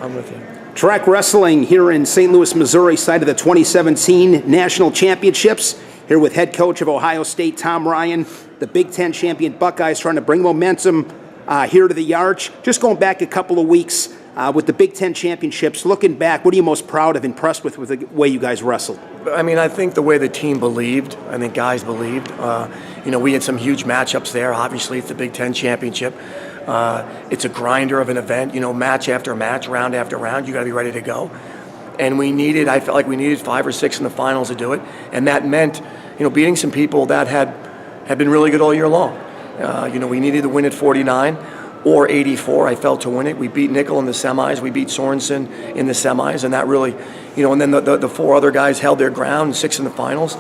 I'm with you. Track wrestling here in St. Louis, Missouri, site of the 2017 National Championships. Here with head coach of Ohio State, Tom Ryan, the Big Ten champion Buckeyes trying to bring momentum here to the Arch. Just going back a couple of weeks with the Big Ten Championships, looking back, what are you most proud of, impressed with the way you guys wrestled? I mean, I think the way the team believed, I think guys believed. We had some huge matchups there. Obviously, it's the Big Ten Championship. It's a grinder of an event, match after match, round after round. You got to be ready to go. And I felt like we needed 5 or 6 in the finals to do it. And that meant, beating some people that had been really good all year long. We needed to win at 49 or 84. I felt to win it. We beat Nickel in the semis. We beat Sorensen in the semis. And that really, and then the 4 other guys held their ground, 6 in the finals.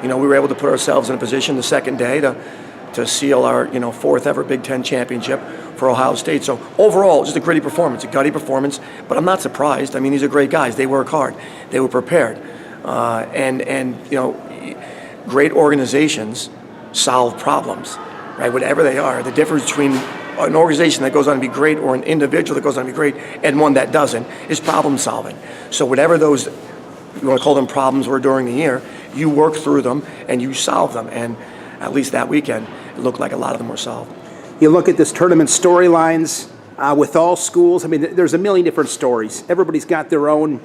We were able to put ourselves in a position the second day to seal our 4th ever Big Ten championship for Ohio State. So overall, just a gritty performance, a gutty performance. But I'm not surprised. I mean, these are great guys. They work hard. They were prepared. Great organizations solve problems, right? Whatever they are. The difference between an organization that goes on to be great or an individual that goes on to be great and one that doesn't is problem solving. So whatever those, you want to call them problems, were during the year, you work through them and you solve them. And at least that weekend, it looked like a lot of them were solved. You look at this tournament storylines with all schools. I mean, there's a million different stories. Everybody's got their own.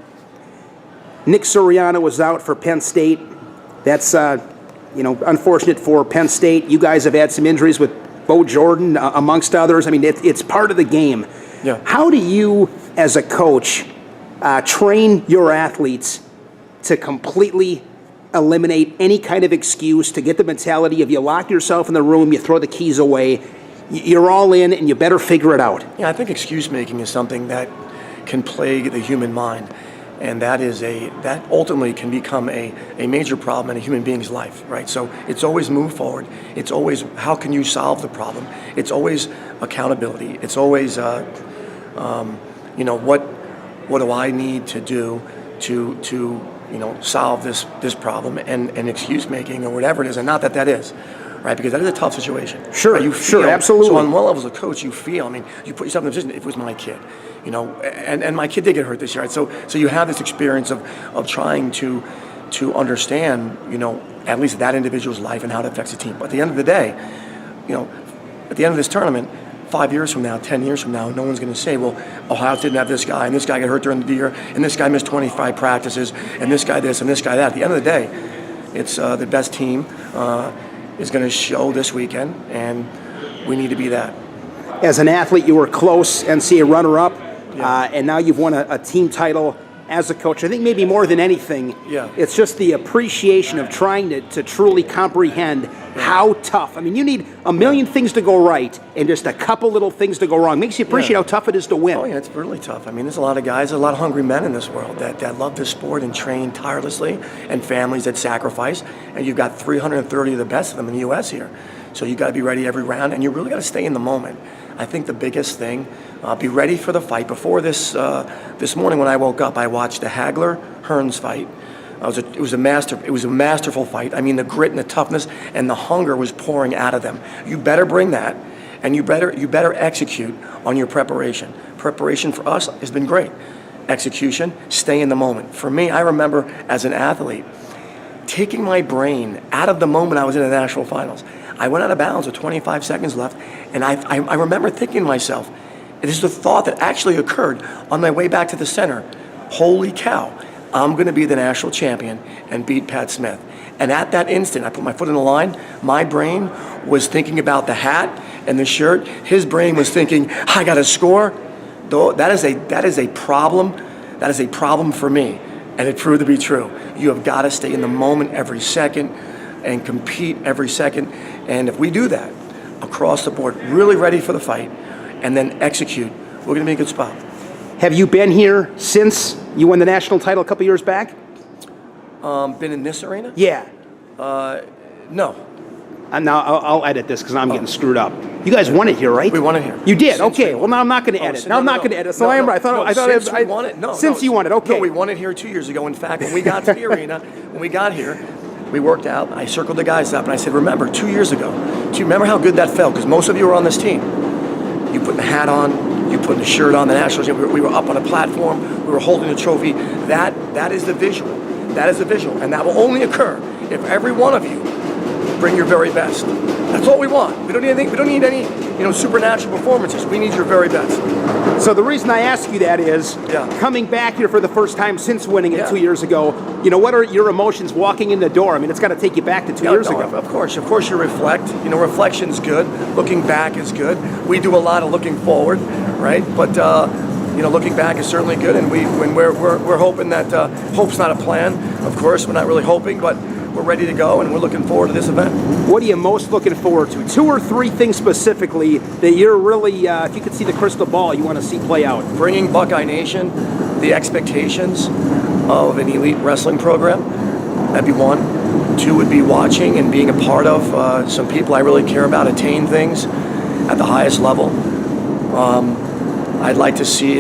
Nick Suriano was out for Penn State. That's unfortunate for Penn State. You guys have had some injuries with Bo Jordan, amongst others. I mean, it's part of the game. Yeah. How do you, as a coach, train your athletes to completely eliminate any kind of excuse, to get the mentality of you lock yourself in the room, you throw the keys away, you're all in, and you better figure it out? Yeah, I think excuse making is something that can plague the human mind. And that ultimately can become a major problem in a human being's life, right? So it's always move forward. It's always how can you solve the problem. It's always accountability. It's always, what do I need to do to solve this problem, and excuse making or whatever it is, and not that is, right? Because that is a tough situation. Sure, right? sure, absolutely. So on one level as a coach, you feel. I mean, you put yourself in a position. If it was my kid. And my kid did get hurt this year, right? So you have this experience of trying to understand, at least that individual's life and how it affects the team. But at the end of the day, at the end of this tournament, 5 years from now, 10 years from now, no one's going to say, well, Ohio didn't have this guy, and this guy got hurt during the year, and this guy missed 25 practices, and this guy this, and this guy that. At the end of the day, it's the best team is going to show this weekend, and we need to be that. As an athlete, you were close NCAA runner-up. Yeah. And now you've won a team title as a coach. I think maybe more than anything, it's just the appreciation of trying to truly comprehend how tough. I mean, you need a million things to go right and just a couple little things to go wrong. Makes you appreciate how tough it is to win. Oh, yeah, it's really tough. I mean, there's a lot of guys, a lot of hungry men in this world that love this sport and train tirelessly, and families that sacrifice. And you've got 330 of the best of them in the U.S. here. So you got to be ready every round, and you really got to stay in the moment. I think the biggest thing, be ready for the fight. Before this morning when I woke up, I watched the Hagler-Hearns fight. It was a masterful fight. I mean, the grit and the toughness and the hunger was pouring out of them. You better bring that, and you better execute on your preparation. Preparation for us has been great. Execution, stay in the moment. For me, I remember as an athlete, taking my brain out of the moment I was in the national finals. I went out of bounds with 25 seconds left, and I remember thinking to myself, this is the thought that actually occurred on my way back to the center. Holy cow, I'm going to be the national champion and beat Pat Smith. And at that instant, I put my foot in the line. My brain was thinking about the hat and the shirt. His brain was thinking, I got to score. That is a problem. That is a problem for me, and it proved to be true. You have got to stay in the moment every second and compete every second. And if we do that across the board, really ready for the fight, and then execute, we're going to be in a good spot. Have you been here since you won the national title a couple years back? Been in this arena? Yeah. No. Now I'll edit this because I'm getting screwed up. You guys won it here, right? We won it here. You did. Okay. Well, now I'm not going to edit. Now I'm not going to edit. So I thought since we won it. No. Since you won it. Okay. No, we won it here 2 years ago. In fact, when we got to the arena, when we got here, we worked out. I circled the guys up and I said, remember, 2 years ago, do you remember how good that felt? Because most of you were on this team. You put the hat on, you putting the shirt on the Nationals. We were up on a platform. We were holding the trophy. That is the visual. That is the visual, and that will only occur if every one of you bring your very best. That's all we want. We don't need anything. We don't need any, supernatural performances. We need your very best. So the reason I ask you that is, coming back here for the first time since winning it 2 years ago, what are your emotions walking in the door? I mean, it's got to take you back to 2 years ago. Of course you reflect. Reflection's good. Looking back is good. We do a lot of looking forward, right? But looking back is certainly good. And we're hoping that hope's not a plan. Of course, we're not really hoping, but we're ready to go, and we're looking forward to this event. What are you most looking forward to? 2 or 3 things specifically that you're really, if you could see the crystal ball, you want to see play out? Bringing Buckeye Nation the expectations of an elite wrestling program. That'd be 1. 2 would be watching and being a part of some people I really care about attain things at the highest level. I'd like to see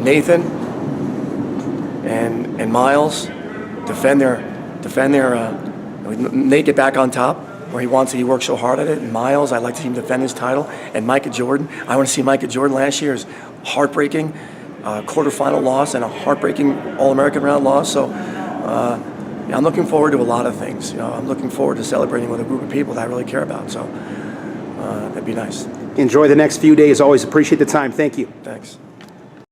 Nathan and Miles defend their Nate get back on top where he wants to. He works so hard at it. And Miles, I'd like to see him defend his title. And Micah Jordan, I want to see Micah Jordan. Last year's heartbreaking quarterfinal loss and a heartbreaking All-American round loss. So I'm looking forward to a lot of things. I'm looking forward to celebrating with a group of people that I really care about. So that'd be nice. Enjoy the next few days. Always appreciate the time. Thank you. Thanks.